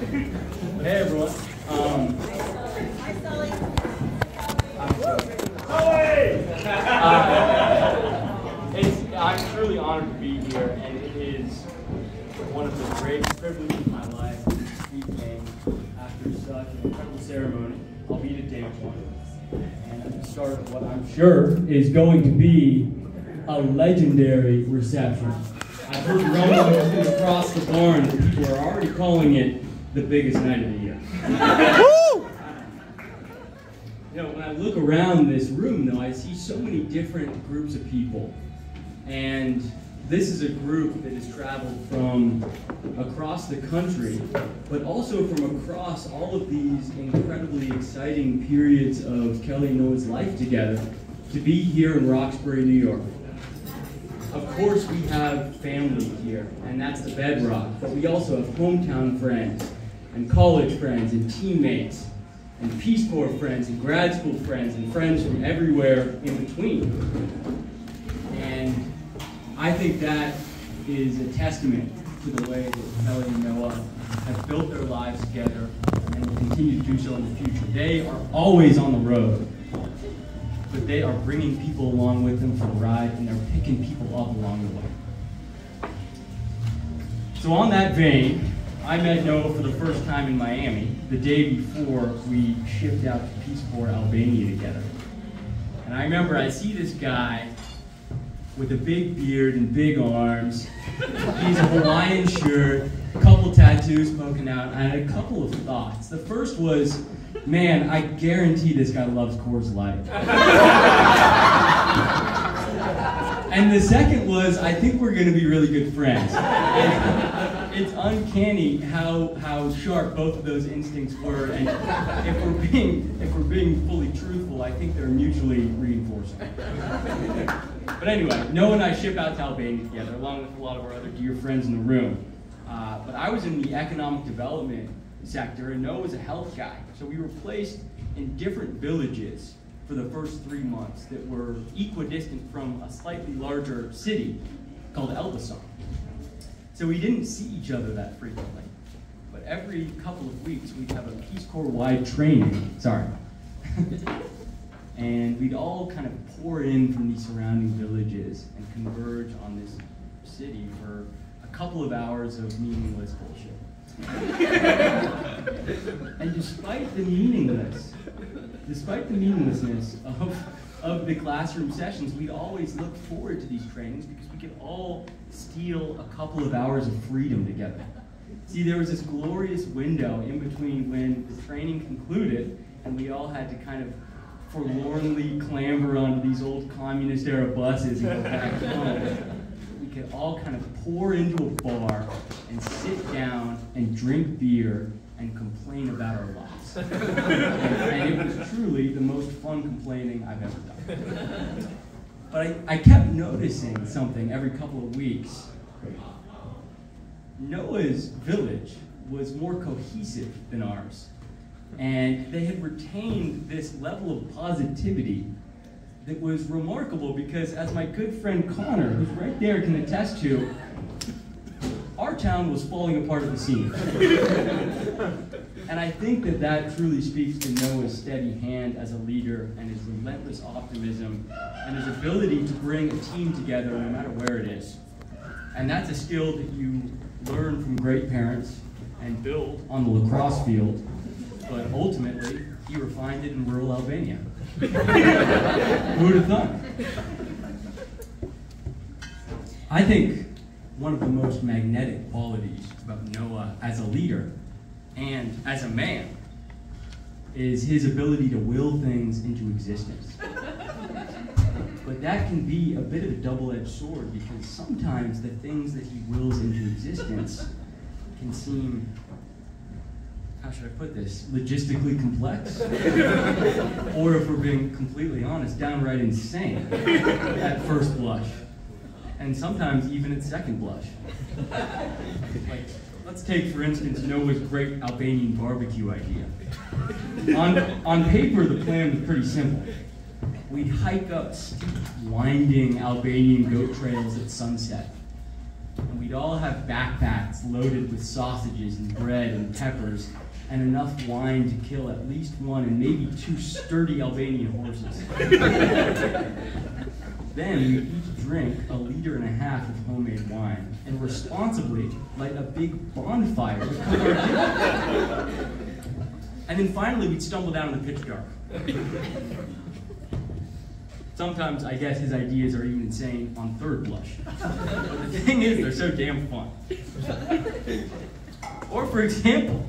Hey everyone. Hi, Sully. I'm truly honored to be here, and it is one of the greatest privileges of my life to be speaking after such an incredible ceremony, albeit a damp one. And at the start of what I'm sure is going to be a legendary reception. I've heard rumblings across the barn that people are already calling it the biggest night of the year. You know, when I look around this room, though, I see so many different groups of people. And this is a group that has traveled from across the country, but also from across all of these incredibly exciting periods of Kelly and Noah's life together to be here in Roxbury, New York. Of course, we have family here, and that's the bedrock, but we also have hometown friends, and college friends, and teammates, and Peace Corps friends, and grad school friends, and friends from everywhere in between. And I think that is a testament to the way that Kelly and Noah have built their lives together and will continue to do so in the future. They are always on the road, but they are bringing people along with them for the ride, and they're picking people up along the way. So on that vein, I met Noah for the first time in Miami the day before we shipped out to Peace Corps Albania together. And I remember I see this guy with a big beard and big arms. He's a Hawaiian shirt, a couple tattoos poking out, and I had a couple of thoughts. The first was, man, I guarantee this guy loves Coors Light. And the second was, I think we're going to be really good friends. And it's uncanny how sharp both of those instincts were, and if we're being fully truthful, I think they're mutually reinforcing. But anyway, Noah and I ship out to Albania together, along with a lot of our other dear friends in the room. But I was in the economic development sector, and Noah was a health guy. So we were placed in different villages for the first 3 months that were equidistant from a slightly larger city called Elbasan. So we didn't see each other that frequently. But every couple of weeks, we'd have a Peace Corps-wide training. And we'd all kind of pour in from these surrounding villages and converge on this city for a couple of hours of meaningless bullshit. And despite the meaninglessness of the classroom sessions, we'd always look forward to these trainings because we could all steal a couple of hours of freedom together. See, there was this glorious window in between when the training concluded and we all had to kind of forlornly clamber onto these old communist-era buses and go back home. We could all kind of pour into a bar and sit down and drink beer and complain about our lives. And it was truly the most fun complaining I've ever done. But I kept noticing something every couple of weeks. Noah's village was more cohesive than ours. And they had retained this level of positivity that was remarkable because, as my good friend Connor, who's right there, can attest to, our town was falling apart at the seams. And I think that that truly speaks to Noah's steady hand as a leader and his relentless optimism and his ability to bring a team together no matter where it is. And that's a skill that you learn from great parents and build on the lacrosse field. But ultimately, he refined it in rural Albania. Who would have thought? I think one of the most magnetic qualities about Noah as a leader and as a man is his ability to will things into existence. But that can be a bit of a double-edged sword because sometimes the things that he wills into existence can seem, how should I put this, logistically complex? Or if we're being completely honest, downright insane at first blush. And sometimes even at second blush. Like, let's take, for instance, Noah's great Albanian barbecue idea. On paper, the plan was pretty simple. We'd hike up steep, winding Albanian goat trails at sunset. And we'd all have backpacks loaded with sausages and bread and peppers and enough wine to kill at least one and maybe two sturdy Albanian horses. Then we each drink 1.5 liters of homemade wine and responsibly light a big bonfire to cover our guilt. And then finally we'd stumble down in the pitch dark. Sometimes I guess his ideas are even insane on third blush. But the thing is, they're so damn fun. Or for example,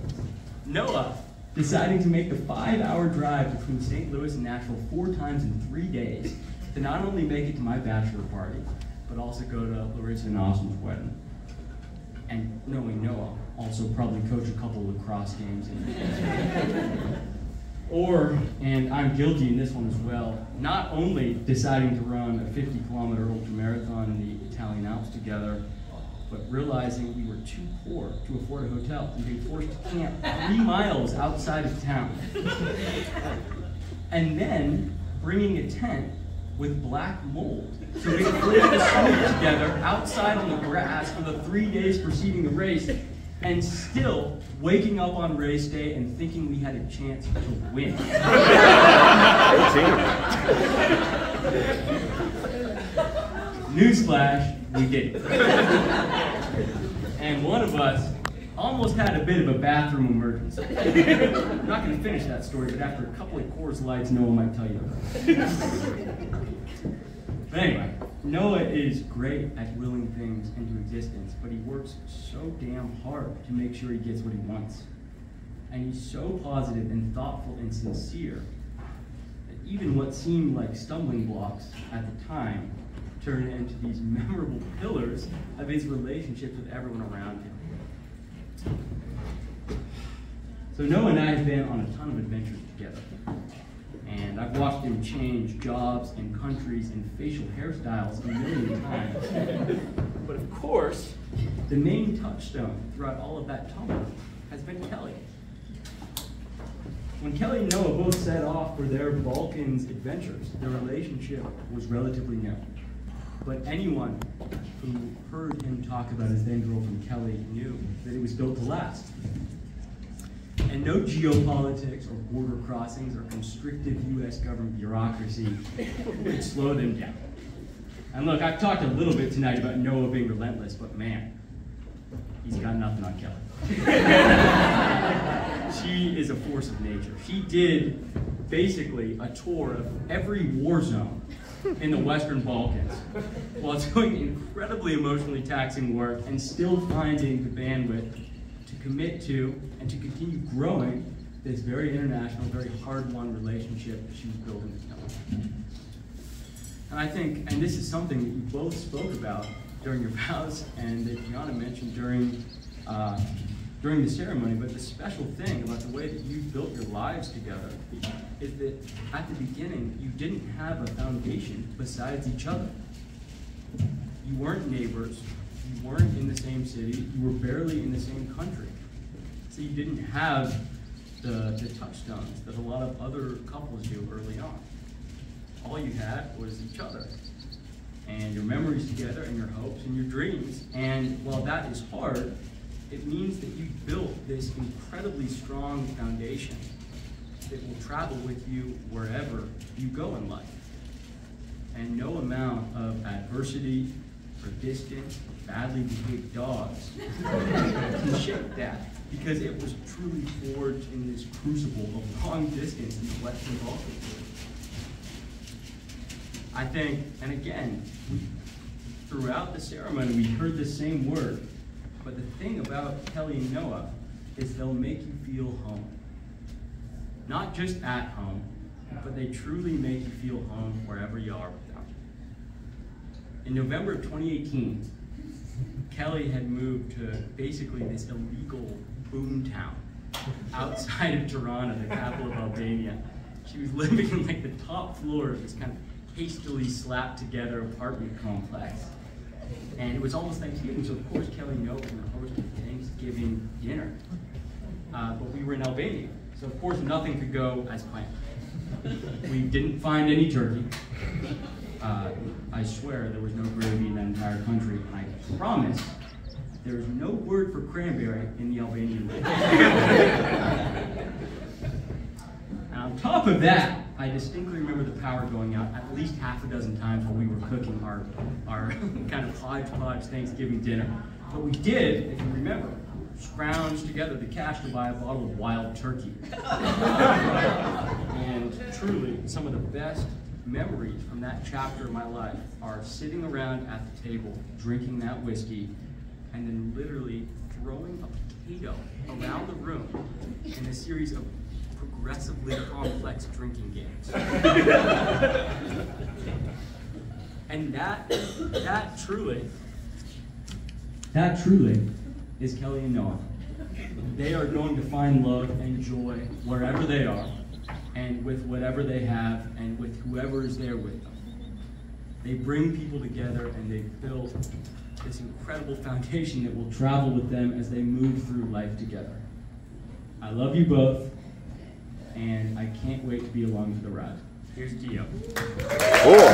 Noah deciding to make the 5-hour drive between St. Louis and Nashville 4 times in 3 days to not only make it to my bachelor party, but also go to Larissa and Austin's wedding. And knowing Noah, also probably coach a couple of lacrosse games. Or, and I'm guilty in this one as well, not only deciding to run a 50-kilometer ultramarathon in the Italian Alps together, but realizing we were too poor to afford a hotel and being forced to camp 3 miles outside of town. And then bringing a tent with black mold so we could live the summer together outside on the grass for the 3 days preceding the race, and still waking up on race day and thinking we had a chance to win. Newsflash, we didn't. And one of us almost had a bit of a bathroom emergency. I'm not going to finish that story, but after a couple of Coors Lights, Noah might tell you about it. But anyway, Noah is great at willing things into existence, but he works so damn hard to make sure he gets what he wants. And he's so positive and thoughtful and sincere that even what seemed like stumbling blocks at the time turned into these memorable pillars of his relationships with everyone around him. So Noah and I have been on a ton of adventures together. And I've watched him change jobs and countries and facial hairstyles a million times. But of course, the main touchstone throughout all of that tumble has been Kelly. When Kelly and Noah both set off for their Balkans adventures, their relationship was relatively new. But anyone who heard him talk about his then-girlfriend Kelly knew that it was built to last. And no geopolitics or border crossings or constrictive U.S. government bureaucracy could slow them down. And look, I've talked a little bit tonight about Noah being relentless, but man, he's got nothing on Kelly. She is a force of nature. She did basically a tour of every war zone in the Western Balkans while doing incredibly emotionally taxing work and still finding the bandwidth to commit to and to continue growing this very international, very hard-won relationship that she was building with Kelly. And I think, and this is something that you both spoke about during your vows and that Gianna mentioned during the ceremony, but the special thing about the way that you built your lives together is that at the beginning, you didn't have a foundation besides each other. You weren't neighbors, you weren't in the same city, you were barely in the same country. So you didn't have the touchstones that a lot of other couples do early on. All you had was each other and your memories together and your hopes and your dreams. And while that is hard, it means that you built this incredibly strong foundation that will travel with you wherever you go in life. And no amount of adversity or distance or badly behaved dogs can shake that, because it was truly forged in this crucible of long distance in the Western Balkans. I think, and again, throughout the ceremony, we heard the same word, but the thing about Kelly and Noah is they'll make you feel home. Not just at home, but they truly make you feel home wherever you are with them. In November of 2018, Kelly had moved to basically this illegal boom town outside of Tirana, the capital of Albania. She was living in like the top floor of this kind of hastily slapped together apartment complex. And it was almost Thanksgiving, so of course Kelly and Noah were going to host a Thanksgiving dinner. But we were in Albania, so of course nothing could go as planned. We didn't find any turkey. I swear there was no gravy in that entire country, and I promise there is no word for cranberry in the Albanian language. And on top of that, I distinctly remember the power going out at least half a dozen times while we were cooking our kind of hodgepodge Thanksgiving dinner. But we did, if you remember, scrounge together the cash to buy a bottle of wild turkey. And truly, some of the best memories from that chapter of my life are sitting around at the table, drinking that whiskey, and then literally throwing a potato around the room in a series of progressively complex drinking games. And that truly is Kelly and Noah. They are going to find love and joy wherever they are, and with whatever they have, and with whoever is there with them. They bring people together, and they build this incredible foundation that will travel with them as they move through life together. I love you both, and I can't wait to be along for the ride. Here's Gio. Cool.